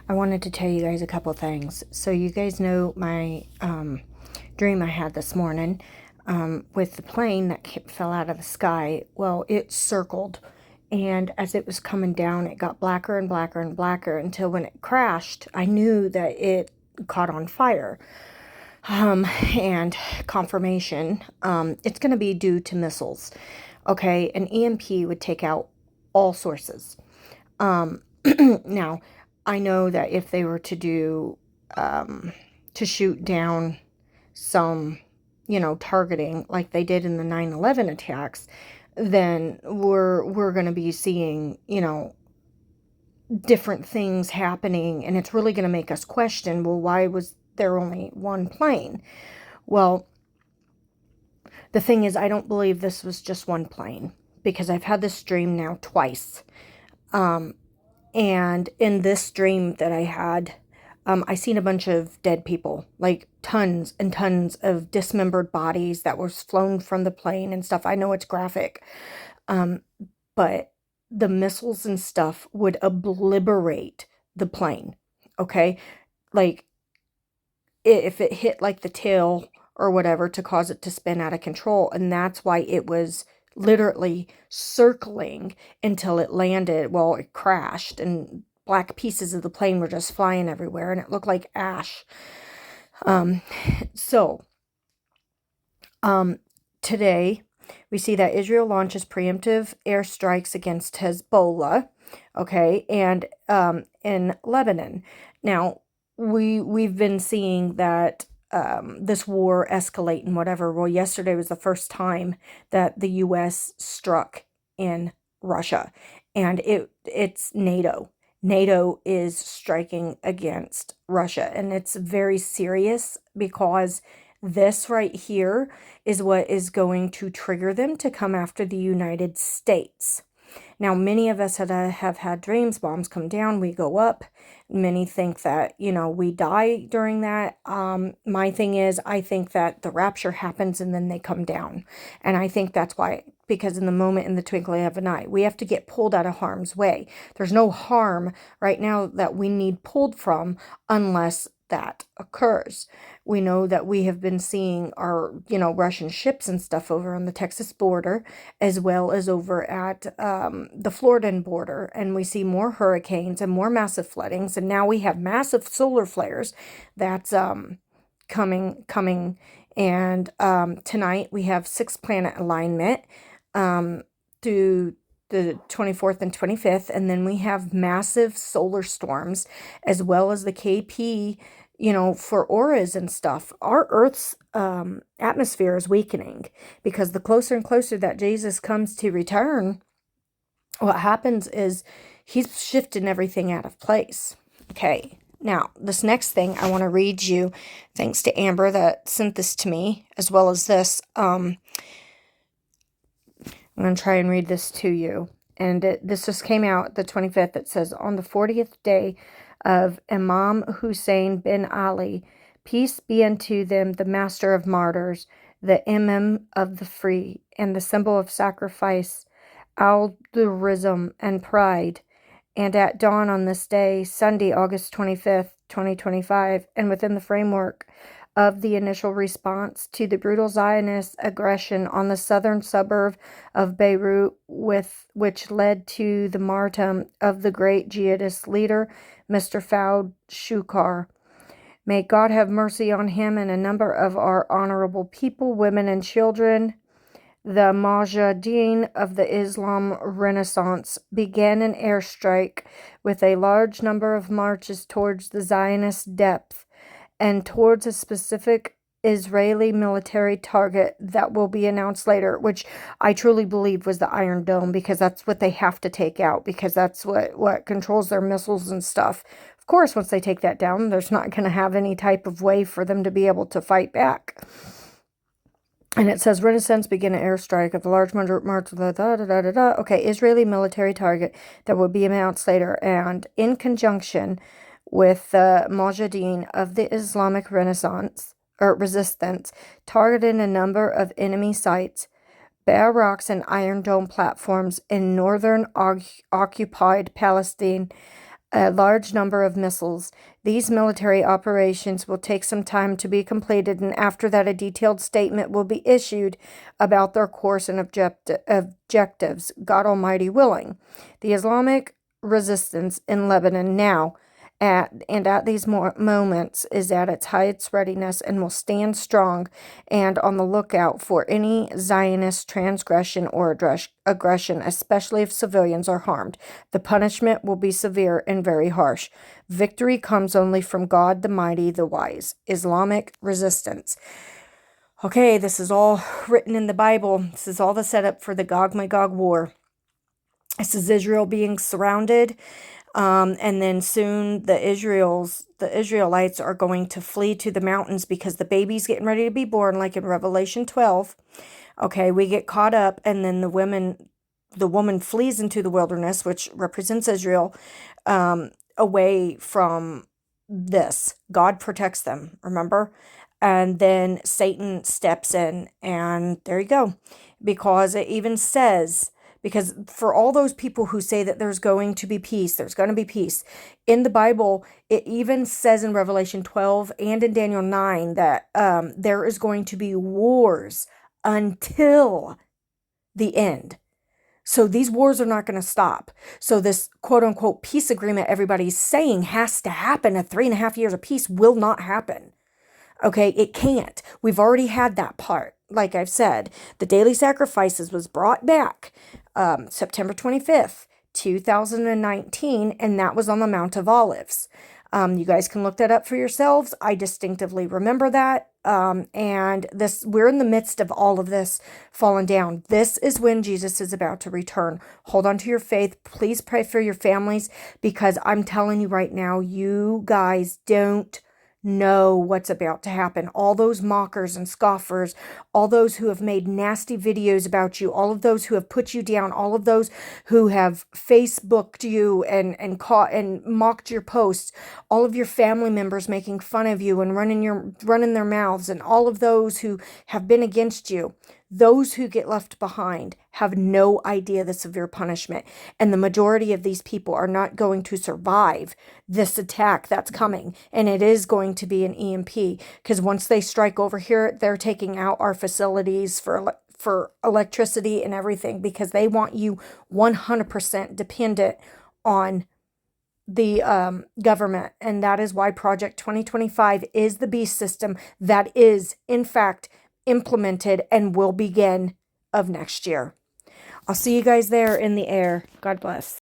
I wanted to tell you guys a couple things. So you guys know my dream I had this morning with the plane that fell out of the sky. Well, it circled, and as it was coming down, it got blacker and blacker and blacker until when it crashed, I knew that it caught on fire. And confirmation, it's going to be due to missiles. Okay, an EMP would take out all sources. Now, I know that if they were to do, to shoot down some, targeting like they did in the 9/11 attacks, then we're going to be seeing, different things happening, and it's really going to make us question, well, why was there only one plane? Well, the thing is, I don't believe this was just one plane because I've had this dream now twice. And in this dream that I had, I seen a bunch of dead people, like tons and tons of dismembered bodies that were flown from the plane and stuff. I know it's graphic, but the missiles and stuff would obliterate the plane. Okay, like if it hit like the tail or whatever to cause it to spin out of control, and that's why it was literally circling until it landed. Well, it crashed and black pieces of the plane were just flying everywhere and it looked like ash. um so Today we see that Israel launches preemptive airstrikes against Hezbollah, okay, and in Lebanon. Now we've been seeing that this war escalate and whatever. Well, yesterday was the first time that the U.S. struck in Russia, and it's NATO. NATO is striking against Russia, and it's very serious because this right here is what is going to trigger them to come after the United States. Now, many of us have had dreams, bombs come down, we go up. Many think that, we die during that. My thing is, I think that the rapture happens and then they come down. And I think that's why, because in the moment, in the twinkling of an eye, we have to get pulled out of harm's way. There's no harm right now that we need pulled from unless that occurs. We know that we have been seeing our, Russian ships and stuff over on the Texas border, as well as over at the Floridan border. And we see more hurricanes and more massive floodings. And now we have massive solar flares that's coming. And tonight we have 6-planet alignment through the 24th and 25th. And then we have massive solar storms, as well as the KP, for auras and stuff. Our Earth's atmosphere is weakening because the closer and closer that Jesus comes to return, what happens is he's shifting everything out of place. Okay, now this next thing I want to read you, thanks to Amber that sent this to me, as well as this. I'm going to try and read this to you. And this just came out the 25th. It says, on the 40th day of Imam Hussein bin Ali, peace be unto them, the master of martyrs, the imam of the free, and the symbol of sacrifice, altruism, and pride. And at dawn on this day, Sunday, August 25th, 2025, and within the framework of the initial response to the brutal Zionist aggression on the southern suburb of Beirut, which led to the martyrdom of the great jihadist leader, Mr. Fouad Shukar. May God have mercy on him and a number of our honorable people, women and children. The Mujahideen of the Islam Renaissance began an airstrike with a large number of marches towards the Zionist depth and towards a specific Israeli military target that will be announced later, which I truly believe was the Iron Dome, because that's what they have to take out, because that's what controls their missiles and stuff. Of course, once they take that down, there's not going to have any type of way for them to be able to fight back. And it says, Renaissance begin an airstrike of the large march, okay, Israeli military target that will be announced later, and in conjunction with the Mujahideen of the Islamic Renaissance, or resistance, targeted a number of enemy sites, barracks and Iron Dome platforms in northern occupied Palestine, a large number of missiles. These military operations will take some time to be completed, and after that, a detailed statement will be issued about their course and objectives, God Almighty willing. The Islamic resistance in Lebanon now at these moments is at its highest readiness and will stand strong and on the lookout for any Zionist transgression or aggression, especially if civilians are harmed. The punishment will be severe and very harsh. Victory comes only from God the mighty, the wise. Islamic resistance. Okay, this is all written in the Bible. This is all the setup for the Gog-Magog war. This is Israel being surrounded. And then soon the Israelites are going to flee to the mountains because the baby's getting ready to be born, like in Revelation 12. Okay, we get caught up, and then the woman flees into the wilderness, which represents Israel, away from this. God protects them, remember? And then Satan steps in, and there you go. Because it even says, because for all those people who say that there's going to be peace, there's going to be peace. In the Bible, it even says in Revelation 12 and in Daniel 9 that there is going to be wars until the end. So these wars are not going to stop. So this quote unquote peace agreement everybody's saying has to happen. 3.5 years of peace will not happen. Okay, it can't. We've already had that part. Like I've said, the daily sacrifices was brought back September 25th, 2019, and that was on the Mount of Olives. You guys can look that up for yourselves. I distinctively remember that. And we're in the midst of all of this falling down. This is when Jesus is about to return. Hold on to your faith. Please pray for your families, because I'm telling you right now, you guys don't know what's about to happen. All those mockers and scoffers, all those who have made nasty videos about you, all of those who have put you down, all of those who have Facebooked you and caught and mocked your posts, all of your family members making fun of you and running their mouths, and all of those who have been against you. Those who get left behind have no idea the severe punishment. And the majority of these people are not going to survive this attack that's coming. And it is going to be an EMP, because once they strike over here, they're taking out our facilities for electricity and everything, because they want you 100% dependent on the government. And that is why Project 2025 is the beast system that is, in fact, implemented and will begin of next year. I'll see you guys there in the air. God bless.